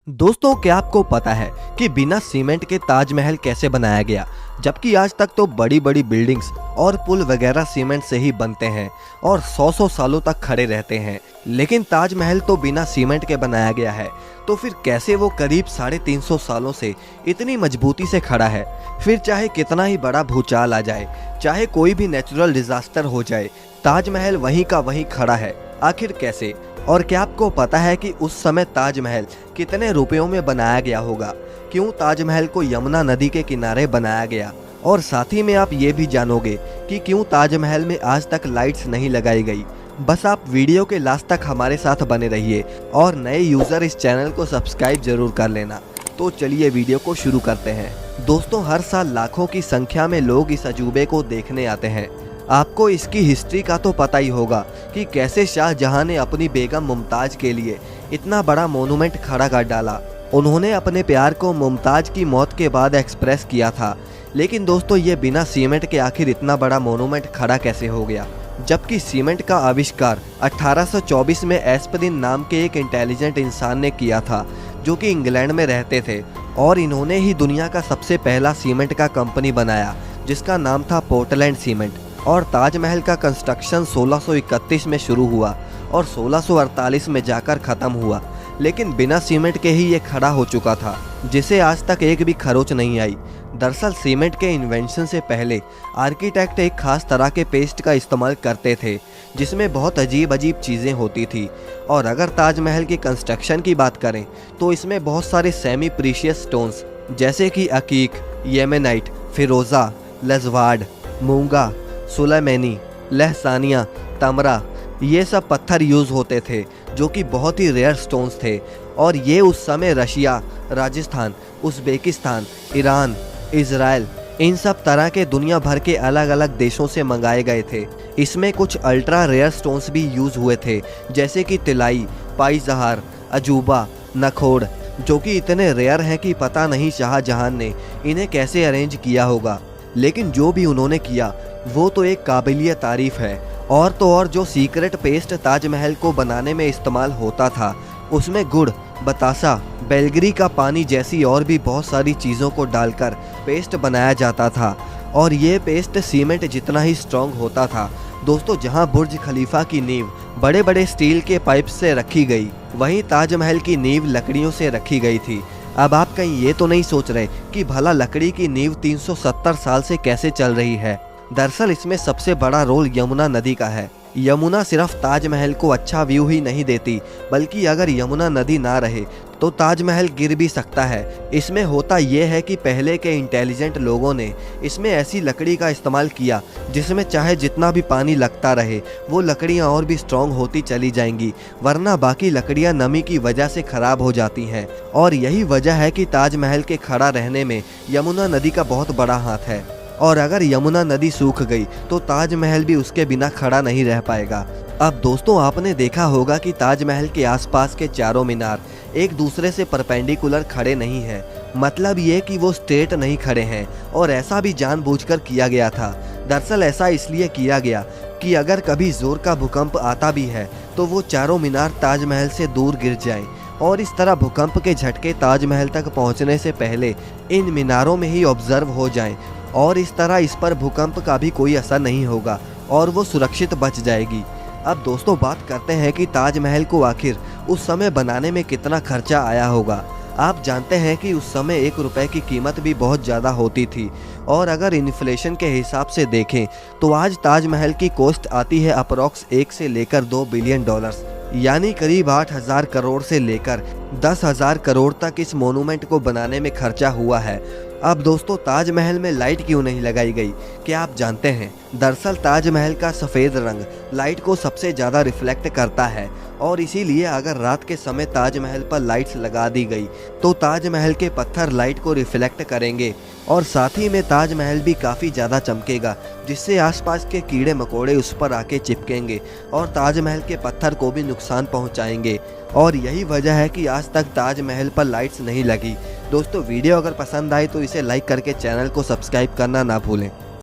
दोस्तों, क्या आपको पता है कि बिना सीमेंट के ताजमहल कैसे बनाया गया? जबकि आज तक तो बड़ी बड़ी बिल्डिंग्स और पुल वगैरह सीमेंट से ही बनते हैं और 100 सालों तक खड़े रहते हैं, लेकिन ताजमहल तो बिना सीमेंट के बनाया गया है। तो फिर कैसे वो करीब 350 सालों से इतनी मजबूती से खड़ा है? फिर चाहे कितना ही बड़ा भूचाल आ जाए, चाहे कोई भी नेचुरल डिजास्टर हो जाए, ताजमहल वहीं का वहीं खड़ा है। आखिर कैसे? और क्या आपको पता है कि उस समय ताजमहल कितने रुपयों में बनाया गया होगा? क्यों ताजमहल को यमुना नदी के किनारे बनाया गया? और साथ ही में आप ये भी जानोगे कि क्यों ताजमहल में आज तक लाइट्स नहीं लगाई गई। बस आप वीडियो के लास्ट तक हमारे साथ बने रहिए और नए यूज़र इस चैनल को सब्सक्राइब जरूर कर लेना। तो चलिए वीडियो को शुरू करते हैं। दोस्तों, हर साल लाखों की संख्या में लोग इस अजूबे को देखने आते हैं। आपको इसकी हिस्ट्री का तो पता ही होगा कि कैसे शाहजहां ने अपनी बेगम मुमताज के लिए इतना बड़ा मोनूमेंट खड़ा कर डाला। उन्होंने अपने प्यार को मुमताज की मौत के बाद एक्सप्रेस किया था। लेकिन दोस्तों, ये बिना सीमेंट के आखिर इतना बड़ा मोनूमेंट खड़ा कैसे हो गया? जबकि सीमेंट का आविष्कार 1824 में एस्परिन नाम के एक इंटेलिजेंट इंसान ने किया था, जो कि इंग्लैंड में रहते थे, और इन्होंने ही दुनिया का सबसे पहला सीमेंट का कंपनी बनाया, जिसका नाम था पोर्टलैंड सीमेंट। और ताजमहल का कंस्ट्रक्शन 1631 में शुरू हुआ और 1648 में जाकर ख़त्म हुआ। लेकिन बिना सीमेंट के ही ये खड़ा हो चुका था, जिसे आज तक एक भी खरोच नहीं आई। दरअसल सीमेंट के इन्वेंशन से पहले आर्किटेक्ट एक खास तरह के पेस्ट का इस्तेमाल करते थे, जिसमें बहुत अजीब अजीब चीज़ें होती थी। और अगर ताजमहल की कंस्ट्रक्शन की बात करें तो इसमें बहुत सारे सेमी प्रीशियस स्टोन्स जैसे कि अकीक, येमेनाइट, फिरोज़ा, लजवाड, मूंगा, सुलेमानी, लहसानिया, तमरा, ये सब पत्थर यूज़ होते थे, जो कि बहुत ही रेयर स्टोन्स थे। और ये उस समय Russia, Rajasthan, Uzbekistan, Iran, Israel, इन सब तरह के दुनिया भर के अलग अलग देशों से मंगाए गए थे। इसमें कुछ अल्ट्रा रेयर स्टोन्स भी यूज़ हुए थे, जैसे कि तिलाई, पाईजहार, अजूबा, नखोड़, जो कि इतने रेयर हैं कि पता नहीं शाहजहां ने इन्हें कैसे अरेंज किया होगा। लेकिन जो भी उन्होंने किया वो तो एक काबिलिय तारीफ है। और तो और जो सीक्रेट पेस्ट ताजमहल को बनाने में इस्तेमाल होता था, उसमें गुड़, बतासा, बेलगरी का पानी जैसी और भी बहुत सारी चीज़ों को डालकर पेस्ट बनाया जाता था। और ये पेस्ट सीमेंट जितना ही स्ट्रॉन्ग होता था। दोस्तों, जहां बुर्ज खलीफा की नींव बड़े बड़े स्टील के पाइप से रखी गई, वहीं ताजमहल की नींव लकड़ियों से रखी गई थी। अब आप कहीं ये तो नहीं सोच रहे कि भला लकड़ी की नींव 370 साल से कैसे चल रही है? दरअसल इसमें सबसे बड़ा रोल यमुना नदी का है। यमुना सिर्फ ताजमहल को अच्छा व्यू ही नहीं देती, बल्कि अगर यमुना नदी ना रहे तो ताजमहल गिर भी सकता है। इसमें होता यह है कि पहले के इंटेलिजेंट लोगों ने इसमें ऐसी लकड़ी का इस्तेमाल किया जिसमें चाहे जितना भी पानी लगता रहे, वो लकड़ियाँ और भी स्ट्रॉन्ग होती चली जाएंगी, वरना बाकी लकड़ियाँ नमी की वजह से ख़राब हो जाती हैं। और यही वजह है कि ताजमहल के खड़ा रहने में यमुना नदी का बहुत बड़ा हाथ है। और अगर यमुना नदी सूख गई तो ताजमहल भी उसके बिना खड़ा नहीं रह पाएगा। अब दोस्तों, आपने देखा होगा कि ताजमहल के आसपास के चारों मीनार एक दूसरे से परपेंडिकुलर खड़े नहीं हैं। मतलब ये कि वो स्ट्रेट नहीं खड़े हैं, और ऐसा भी जानबूझकर किया गया था। दरअसल ऐसा इसलिए किया गया कि अगर कभी जोर का भूकंप आता भी है तो वो चारों मीनार ताजमहल से दूर गिर जाएं, और इस तरह भूकंप के झटके ताजमहल तक पहुंचने से पहले इन मीनारों में ही ऑब्जर्व हो जाएं, और इस तरह इस पर भूकंप का भी कोई असर नहीं होगा और वो सुरक्षित बच जाएगी। अब दोस्तों, बात करते हैं कि ताजमहल को आखिर उस समय बनाने में कितना खर्चा आया होगा। आप जानते हैं कि उस समय 1 रुपए की कीमत भी बहुत ज़्यादा होती थी, और अगर इन्फ्लेशन के हिसाब से देखें तो आज ताजमहल की कॉस्ट आती है अप्रॉक्स 1 से लेकर 2 बिलियन डॉलर्स, यानी करीब 8,000 करोड़ से लेकर 10,000 करोड़ तक इस मोनूमेंट को बनाने में खर्चा हुआ है। अब दोस्तों, ताजमहल में लाइट क्यों नहीं लगाई गई, क्या आप जानते हैं? दरअसल ताजमहल का सफ़ेद रंग लाइट को सबसे ज़्यादा रिफ्लेक्ट करता है, और इसीलिए अगर रात के समय ताजमहल पर लाइट्स लगा दी गई तो ताजमहल के पत्थर लाइट को रिफ्लेक्ट करेंगे, और साथ ही में ताजमहल भी काफ़ी ज़्यादा चमकेगा, जिससे आसपास के कीड़े मकोड़े उस पर आके चिपकेंगे और ताजमहल के पत्थर को भी नुकसान पहुंचाएंगे। और यही वजह है कि आज तक ताजमहल पर लाइट्स नहीं लगी। दोस्तों, वीडियो अगर पसंद आए तो इसे लाइक करके चैनल को सब्सक्राइब करना ना भूलें।